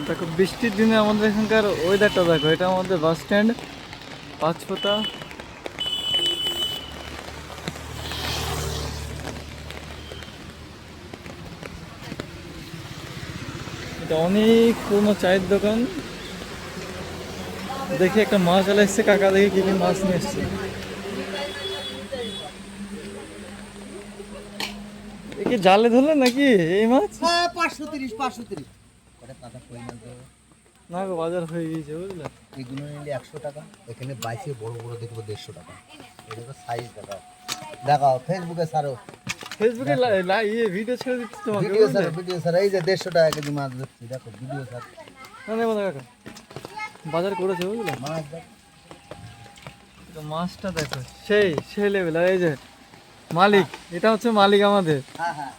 দেখো বৃষ্টির দিনে আমাদের এখানকার ওয়েদারটা দেখো, এটা আমাদের বাস স্ট্যান্ড পাঁচফোঁটা। এটা অনেক পুরনো চায়ের দোকান। দেখি একটা মাছ আলা এসছে, কাকা দেখি কি কি মাছ নিয়ে এসছে। এ কি জালে ধরলেন নাকি এই মাছ? 530 ওটা কাঁচা কই মাছ দেবো। না গো, বাজার হয়ে গিয়েছে বুঝলে। এগুলো নিলে 100 টাকা, এখানে বাইসে বড় বড় দেখবো 150 টাকা। এটা সাইজ দেখাও, দেখাও ফেসবুকে ছাড়ো, ফেসবুকে ভিডিও ছেড়ে দিচ্ছি তোমাকে ভিডিও বুঝলে? ছাড়ো, ভিডিও ছাড়ো। এই যে 150 টাকা কেজি মাছ দিচ্ছি, দেখো ভিডিও ছাড়ো। না নেবো না কাকা, বাজার করেছে বুঝলে। মাছ দেখ, তো মাছটা দেখো সেই সেই লেভেল। আর এই যে মালিক, এটা হচ্ছে মালিক আমাদের। হ্যাঁ হ্যাঁ